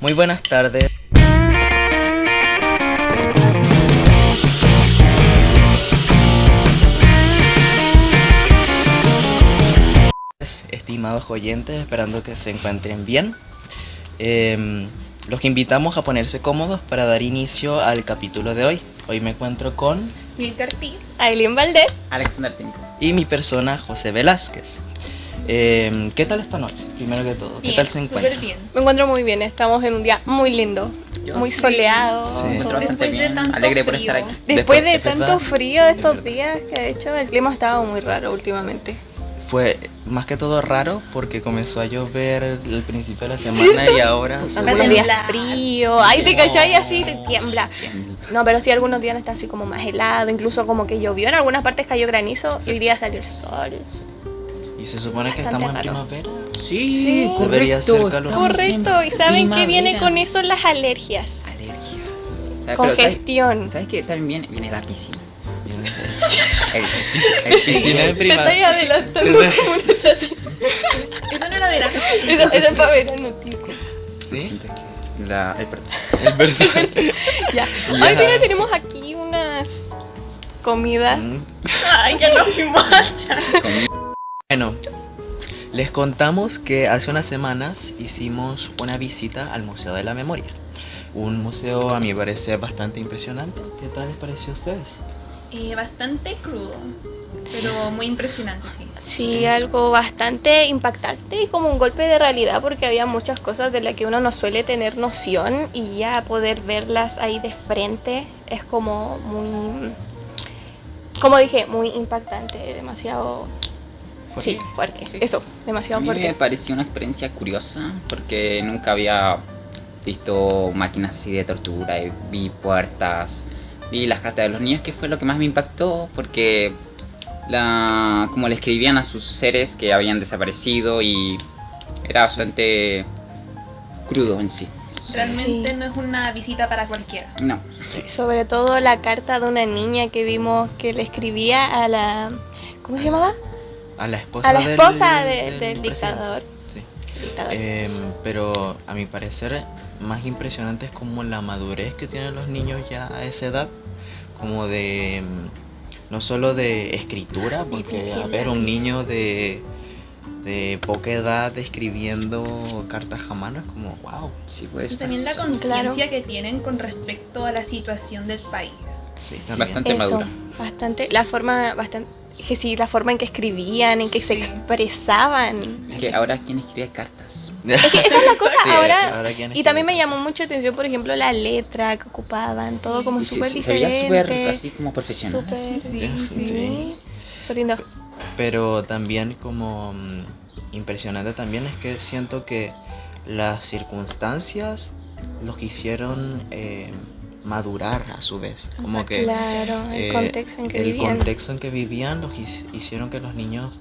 Muy buenas tardes, estimados oyentes, esperando que se encuentren bien. Los invitamos a ponerse cómodos para dar inicio al capítulo de hoy. Hoy me encuentro con Milka Ortiz, Aileen Valdés, Alexander Tinko. y mi persona, José Velázquez. ¿Qué tal esta noche? Primero que todo, ¿qué bien, tal se encuentra? súper bien. me encuentro muy bien, estamos en un día muy lindo, muy Sí. soleado. Sí. Me encuentro bastante Después de bien, tanto alegre por frío. estar aquí. Después de es verdad, tanto frío de es estos verdad. días que de hecho el clima ha estado muy raro últimamente. Fue más que todo raro porque comenzó a llover al principio de la semana y ahora Algunos temblar. días frío, ahí te cachai así, te tiembla. Bien. No, pero sí algunos días está así como más helado, incluso como que llovió, en algunas partes cayó granizo y hoy día salió el sol. y se supone que Bastante estamos en raro. primavera. Sí, correcto. debería ser calor. estamos Correcto, en y ¿saben qué viene primavera. con eso? Las alergias. Alergias. ¿Sabes? Pero Congestión. ¿sabes qué? También viene la piscina. El El piscina de Te estáis primavera. adelantando como una estación. Eso no era verano. Eso es para verano, tico. ¿Sí? Perdón. Es verdad. Ya. Ya. Hoy mira, tenemos aquí unas comidas. Ay, ya nos fuimos allá. Bueno, les contamos que hace unas semanas hicimos una visita al Museo de la Memoria. Un museo a mi parecer bastante impresionante. ¿Qué tal les pareció a ustedes? Bastante crudo, pero muy impresionante, sí. Sí, algo bastante impactante y como un golpe de realidad porque había muchas cosas de las que uno no suele tener noción y ya poder verlas ahí de frente es como muy, como dije, muy impactante, demasiado, Fuerte. sí, fuerte, Sí. eso, A demasiado mí me fuerte. pareció una experiencia curiosa porque nunca había visto máquinas así de tortura, y vi puertas, vi las cartas de los niños, que fue lo que más me impactó porque como le escribían a sus seres que habían desaparecido y era bastante crudo en sí. Realmente Sí. no es una visita para cualquiera. No, Sobre todo la carta de una niña que vimos que le escribía a la, ¿cómo se llamaba? A la esposa, A la esposa del del presidente. dictador. Sí. Dictador. Pero a mi parecer más impresionante es como la madurez que tienen los niños ya a esa edad, como de no solo de escritura, porque a ver un niño de poca edad escribiendo cartas a mano es como wow. sí, pues Y también la bastante conciencia que tienen con respecto a la situación del país. Sí, también. Bastante Eso, madura. bastante, la forma bastante, que sí, la forma en que escribían, en que se Sí. expresaban. que ahora quién escribe cartas. Es que esa es la cosa Sí, ahora. quién Y también me escribe. llamó mucho atención, por ejemplo, la letra que ocupaban, todo como Y sí, súper sí, se veía diferente. súper así como profesional. Súper, Sí, sí. sí. Súper lindo. Pero también como impresionante también es que siento que las circunstancias los hicieron madurar a su vez. Como que Claro, el contexto en que el vivían. contexto en que vivían los hicieron que los niños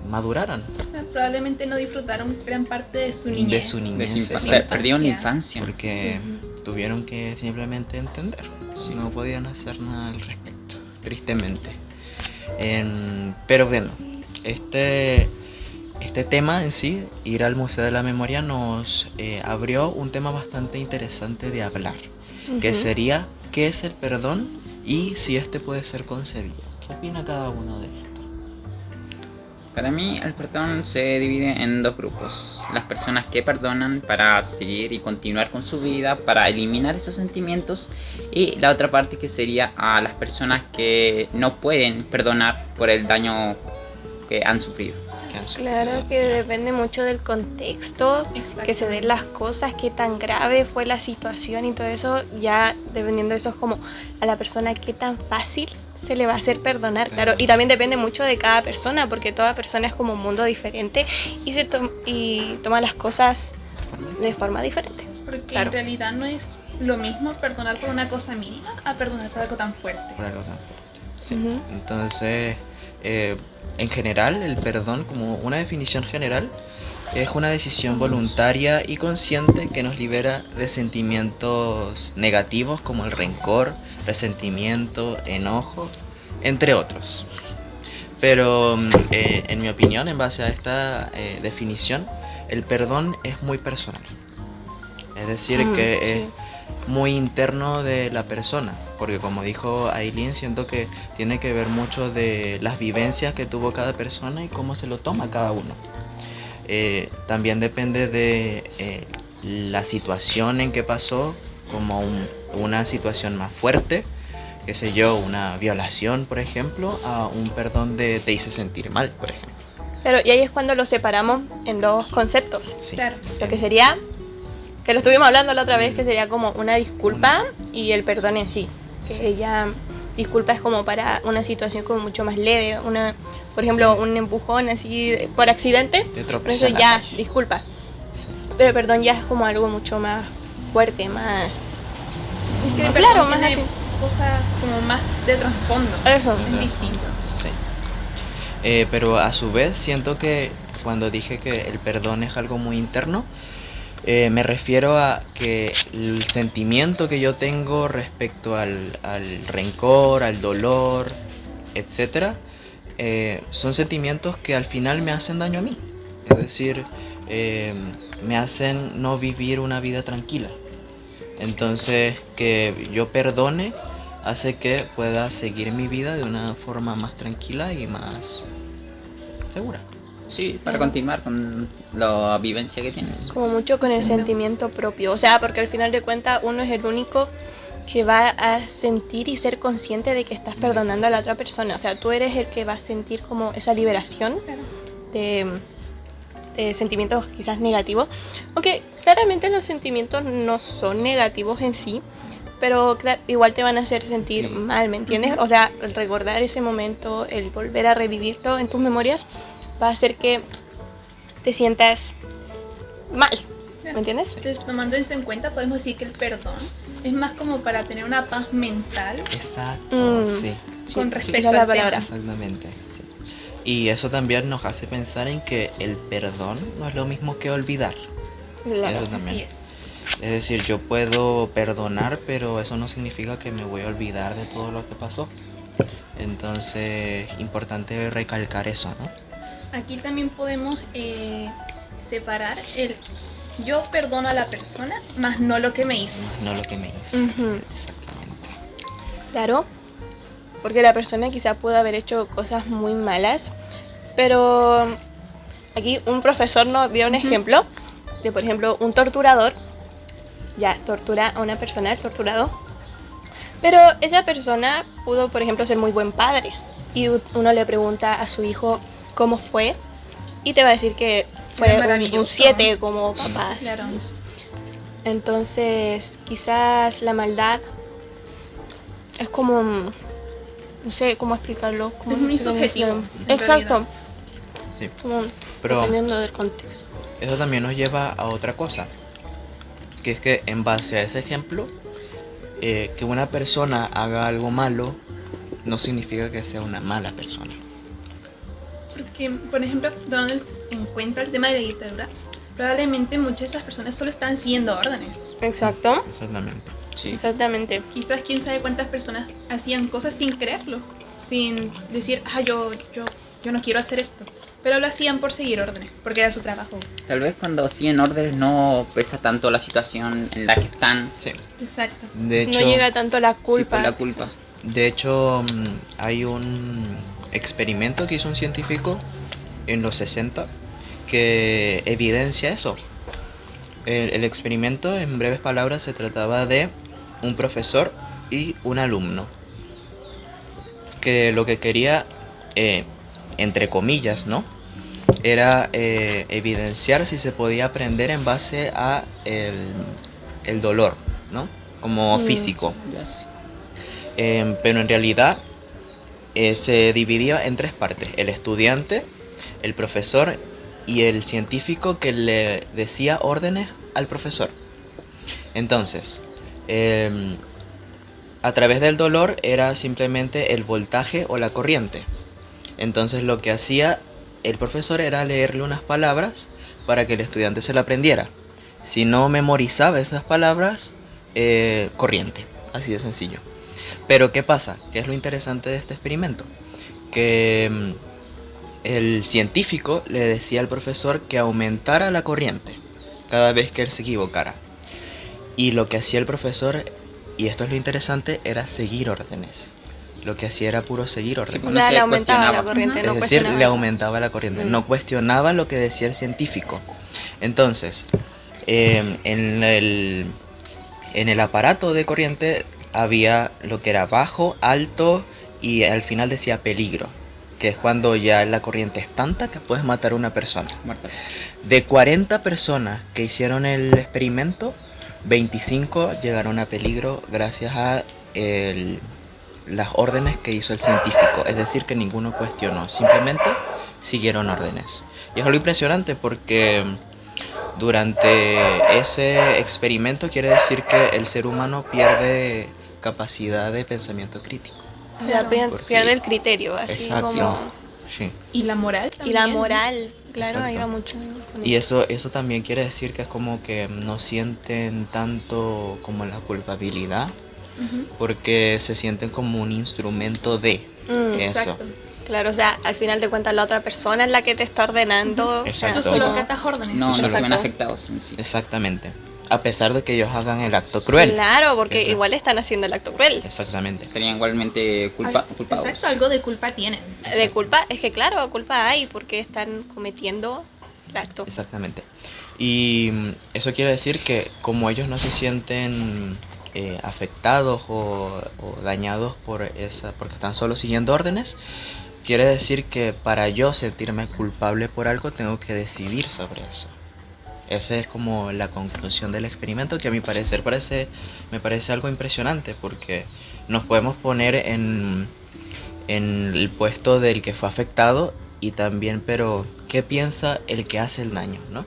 maduraran Probablemente no disfrutaron gran parte de su de niñez. su De niñez, su exacto, infancia. Perdieron la infancia. porque Ujú. tuvieron que simplemente entender. No podían hacer nada al respecto, tristemente. Pero bueno, este tema en sí, ir al Museo de la Memoria, nos abrió un tema bastante interesante de hablar, que Ujú. sería qué es el perdón y si este puede ser concebido. ¿Qué opina cada uno de esto? Para mí el perdón se divide en dos grupos. Las personas que perdonan para seguir y continuar con su vida, para eliminar esos sentimientos. Y la otra parte que sería a las personas que no pueden perdonar por el daño que han sufrido. ¿Qué han sufrido? Claro que depende mucho del contexto, que se den las cosas, qué tan grave fue la situación y todo eso, ya dependiendo de eso es como a la persona qué tan fácil se le va a hacer perdonar, claro, y también depende mucho de cada persona, porque toda persona es como un mundo diferente y y toma las cosas de forma diferente. Porque Claro. en realidad no es lo mismo perdonar por una cosa mínima a perdonar por algo tan fuerte. Por algo tan fuerte. Sí. Ujú. Entonces, en general, el perdón, como una definición general, es una decisión voluntaria y consciente que nos libera de sentimientos negativos como el rencor, resentimiento, enojo, entre otros. Pero en mi opinión, en base a esta definición, el perdón es muy personal. Es decir, que es muy interno de la persona, porque como dijo Aileen, siento que tiene que ver mucho de las vivencias que tuvo cada persona y cómo se lo toma cada uno. También depende de la situación en que pasó, como una situación más fuerte, qué sé yo, una violación, por ejemplo, a un perdón de te hice sentir mal, por ejemplo. Pero y ahí es cuando lo separamos en dos conceptos. Sí. Claro. Lo que sería, que lo estuvimos hablando la otra vez, que sería como una disculpa y el perdón en sí. Que ya disculpa es como para una situación como mucho más leve, por ejemplo, un empujón así por accidente, Te eso tropezas en la ya, calle. disculpa. Sí. Pero el perdón ya es como algo mucho más fuerte, más... Es que el Claro, perdón más tiene así. cosas como más de trasfondo. Eso. Es distinto. Sí. Pero a su vez siento que cuando dije que el perdón es algo muy interno, me refiero a que el sentimiento que yo tengo respecto al rencor, al dolor, etcétera, son sentimientos que al final me hacen daño a mí. Es decir, me hacen no vivir una vida tranquila. Entonces, que yo perdone hace que pueda seguir mi vida de una forma más tranquila y más segura. Sí, para continuar con la vivencia que tienes. Como mucho con el sentimiento propio, o sea, porque al final de cuentas uno es el único que va a sentir y ser consciente de que estás perdonando a la otra persona, o sea, tú eres el que va a sentir como esa liberación Claro. de sentimientos quizás negativos, aunque claramente los sentimientos no son negativos en sí, pero igual te van a hacer sentir mal, ¿me entiendes? O sea, el recordar ese momento, el volver a revivirlo en tus memorias va a hacer que te sientas mal, ¿me entiendes? Entonces, tomando eso en cuenta, podemos decir que el perdón es más como para tener una paz mental Exacto, sí. Sí, con esa respecto es la al tema. palabra. Exactamente. Sí. Y eso también nos hace pensar en que el perdón no es lo mismo que olvidar. Claro. Eso también. Así es. Es decir, yo puedo perdonar, pero eso no significa que me voy a olvidar de todo lo que pasó. Entonces, importante recalcar eso, ¿no? Aquí también podemos separar el yo perdono a la persona, más no lo que me hizo. No lo que me hizo. Ujú. Exactamente. Claro, porque la persona quizá pudo haber hecho cosas muy malas, pero aquí un profesor nos dio un ejemplo de, por ejemplo, un torturador, ya tortura a una persona, el torturado, pero esa persona pudo, por ejemplo, ser muy buen padre, y uno le pregunta a su hijo cómo fue, y te va a decir que Fue fue maravilloso. un 7 como papá. Claro. Entonces, quizás la maldad es como, no sé cómo explicarlo. Es muy subjetivo, en Exacto. Sí. Como Pero dependiendo del contexto. eso también nos lleva a otra cosa, que es que en base a ese ejemplo, que una persona haga algo malo no significa que sea una mala persona. Porque, por ejemplo, tomando en cuenta el tema de la dictadura, probablemente muchas de esas personas solo están siguiendo órdenes. Exacto. Exactamente. Sí. Exactamente. Quizás quién sabe cuántas personas hacían cosas sin creerlo, sin decir, yo no quiero hacer esto. Pero lo hacían por seguir órdenes, porque era su trabajo. Tal vez cuando siguen órdenes no pesa tanto la situación en la que están. Sí. Exacto. De hecho, No llega tanto la Sí, culpa. por la culpa. de hecho, hay un experimento que hizo un científico en los 60 que evidencia eso. El experimento, en breves palabras, se trataba de un profesor y un alumno que lo que quería, entre comillas, ¿no?, era evidenciar si se podía aprender en base a el dolor, ¿no?, como físico. Ya sé. Pero en realidad se dividía en tres partes: el estudiante, el profesor y el científico que le decía órdenes al profesor. Entonces, a través del dolor era simplemente el voltaje o la corriente. Entonces lo que hacía el profesor era leerle unas palabras para que el estudiante se la aprendiera. Si no memorizaba esas palabras, corriente, así de sencillo. Pero ¿qué pasa? ¿Qué es lo interesante de este experimento? Que el científico le decía al profesor que aumentara la corriente cada vez que él se equivocara. Y lo que hacía el profesor, y esto es lo interesante, era seguir órdenes. Lo que hacía era puro seguir órdenes. pues, O sea, se le aumentaba la cuestionaba. corriente, Ujú. no Es decir, cuestionaba. le aumentaba la corriente, no cuestionaba lo que decía el científico. Entonces, en el aparato de corriente había lo que era bajo, alto y al final decía peligro, que es cuando ya la corriente es tanta que puedes matar a una persona. Muerto. De 40 personas que hicieron el experimento, 25 llegaron a peligro gracias a las órdenes que hizo el científico. Es decir, que ninguno cuestionó, simplemente siguieron órdenes. Y es algo impresionante porque durante ese experimento quiere decir que el ser humano pierde capacidad de pensamiento crítico. O sea, Porque- pierde el criterio, así Exacto. como... Sí. Y la moral Y también. la moral, claro, ahí Exacto. va mucho con Y eso también quiere decir que es como que no sienten tanto como la culpabilidad, Ujú. porque se sienten como un instrumento de Mm, eso. Exacto. claro, o sea, al final de cuentas la otra persona es la que te está ordenando. Tú Exacto. solo como- catas órdenes. No se ven Exacto. afectados en sí. Exactamente. A pesar de que ellos hagan el acto cruel. Claro, porque Eso. igual están haciendo el acto cruel. Exactamente. Serían igualmente culpados. Exacto, algo de culpa tienen. De culpa, es que claro, culpa hay porque están cometiendo el acto. Exactamente. Y eso quiere decir que como ellos no se sienten afectados o dañados porque están solo siguiendo órdenes, quiere decir que para yo sentirme culpable por algo tengo que decidir sobre eso. Esa es como la conclusión del experimento, que a mi parecer me parece algo impresionante, porque nos podemos poner en el puesto del que fue afectado y también, pero ¿qué piensa el que hace el daño, no?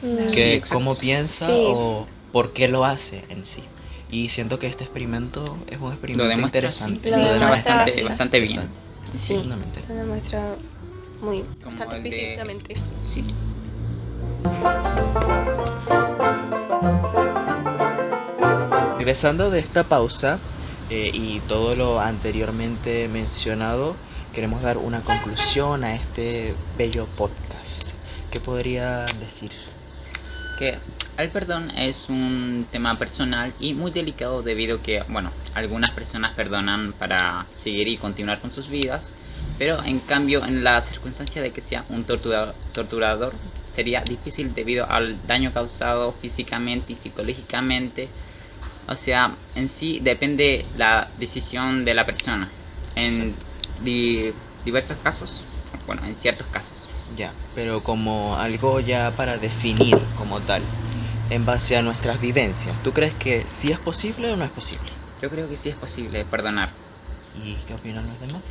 Mm. Sí, Que exacto. cómo piensa Sí. o por qué lo hace en sí. Y siento que este experimento es un Lo experimento demuestra, interesante. Lo demuestra bastante, sí. bastante bien. Exacto. Sí, Exactamente. una muestra muy Como bastante el de- explícitamente. Sí. Regresando de esta pausa y todo lo anteriormente mencionado, queremos dar una conclusión a este bello podcast. ¿Qué podría decir? Que el perdón es un tema personal y muy delicado debido a que, bueno, algunas personas perdonan para seguir y continuar con sus vidas, pero en cambio en la circunstancia de que sea un torturador sería difícil debido al daño causado físicamente y psicológicamente. O sea, en sí depende la decisión de la persona. En diversos casos, bueno, en ciertos casos. Ya, pero como algo ya para definir como tal, en base a nuestras vivencias, ¿tú crees que sí es posible o no es posible? Yo creo que sí es posible perdonar. ¿Y qué opinan los demás?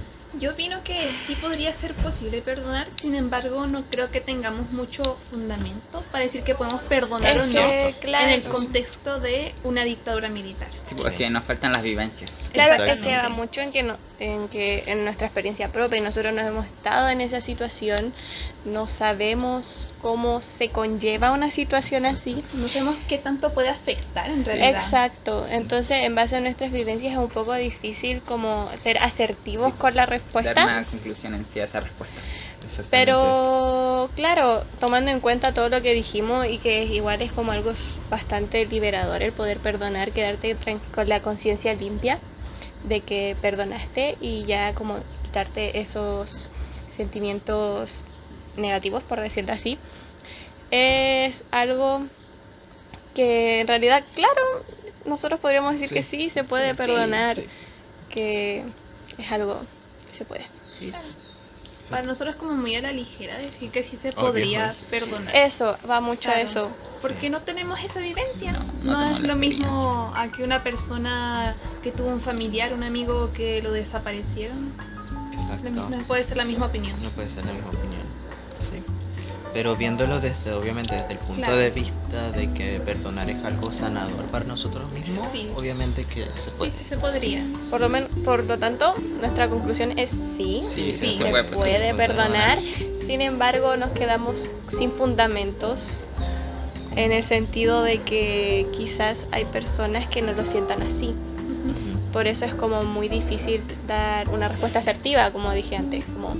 Yo opino que sí podría ser posible perdonar, sin embargo no creo que tengamos mucho fundamento para decir que podemos perdonar o Es no que, claro, en el contexto de una dictadura militar. Sí, porque es que nos faltan las vivencias. claro, es que Exactamente. va mucho en que en nuestra experiencia propia y nosotros nos hemos estado en esa situación, no sabemos cómo se conlleva una situación así. No sabemos qué tanto puede afectar en realidad. Exacto, entonces en base a nuestras vivencias es un poco difícil como ser asertivos Sí, con la Dar respuesta. una conclusión en sí a esa respuesta. Exactamente. Pero claro, tomando en cuenta todo lo que dijimos y que igual es como algo bastante liberador el poder perdonar, quedarte con la conciencia limpia de que perdonaste y ya como quitarte esos sentimientos negativos, por decirlo así, es algo que en realidad, claro, nosotros podríamos decir Sí, que sí, se puede sí, perdonar, sí. que es algo que se puede. Sí, Sí. Para nosotros como muy a la ligera decir que sí se Obvio, podría pues, perdonar. Eso, va mucho a Claro. eso. Porque no tenemos esa vivencia. No No, tenemos es la lo mismo a que una persona que tuvo un familiar, un amigo que lo desaparecieron. Exacto. No puede ser la misma opinión. No puede ser la misma opinión. Sí. Pero viéndolo obviamente desde el punto Claro. de vista de que perdonar es algo sanador para nosotros mismos, Sí. obviamente que se puede. Sí, sí se podría. Por lo tanto, nuestra conclusión es sí, Sí, sí, se se puede perdonar. Sin embargo, nos quedamos sin fundamentos en el sentido de que quizás hay personas que no lo sientan así. Ujú. Ujú. Por eso es como muy difícil dar una respuesta asertiva, como dije antes, como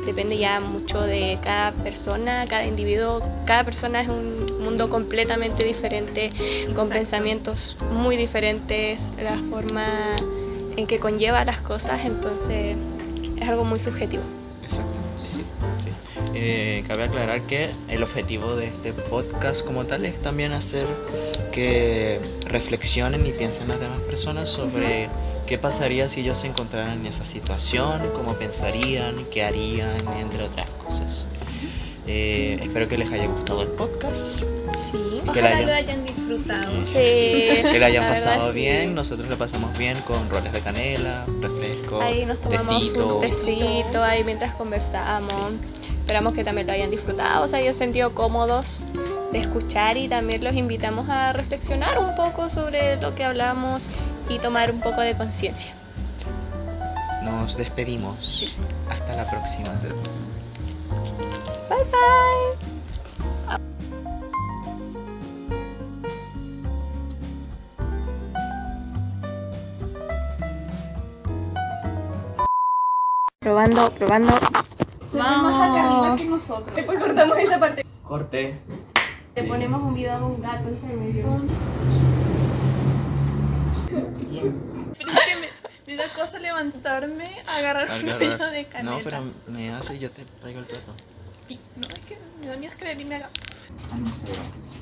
depende ya mucho de cada persona, cada individuo. Cada persona es un mundo completamente diferente, con pensamientos muy diferentes, la forma en que conlleva las cosas, entonces es algo muy subjetivo. Exacto. Sí. Cabe aclarar que el objetivo de este podcast como tal es también hacer que reflexionen y piensen las demás personas sobre qué pasaría si ellos se encontraran en esa situación, cómo pensarían, qué harían, entre otras cosas. Espero que les haya gustado el podcast. Sí. Que Ojalá lo hayan disfrutado. Sí. Que lo hayan la verdad, pasado sí. bien. Nosotros lo pasamos bien con roles de canela, refresco, Ahí nos tomamos tecito. un tecito ahí mientras conversamos. Sí. Esperamos que también lo hayan disfrutado, se hayan sentido cómodos de escuchar, y también los invitamos a reflexionar un poco sobre lo que hablamos y tomar un poco de conciencia. Nos despedimos. Hasta la próxima. Bye bye. Probando. Se ve más acá arriba que nosotros. Después cortamos esa parte. Corte. Te ponemos un video de un gato entre medio. Pero es que me da cosa levantarme, agarrar un video de canela. No, pero me hace y yo te traigo el plato. No, es que me da miedo que la me haga. Al museo.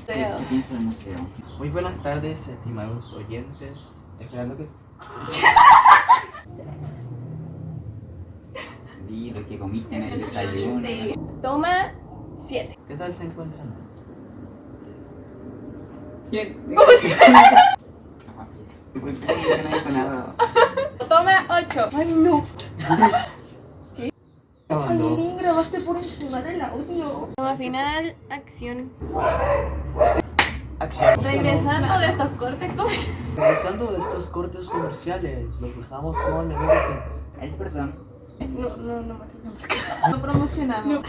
¿Qué piensa del museo? Muy buenas tardes, estimados oyentes. Esperando que... Di lo que comiste en el desayuno. Toma 7. ¿Qué tal se encuentran? Bien. ¿Por qué no dijo nada? Toma 8. Ay, no. Grabando. Grabaste por encima del audio. Toma final, acción. Acción. Regresando de estos cortes, Regresando de estos cortes comerciales, los dejamos con el Ay, perdón. No. No promocionamos.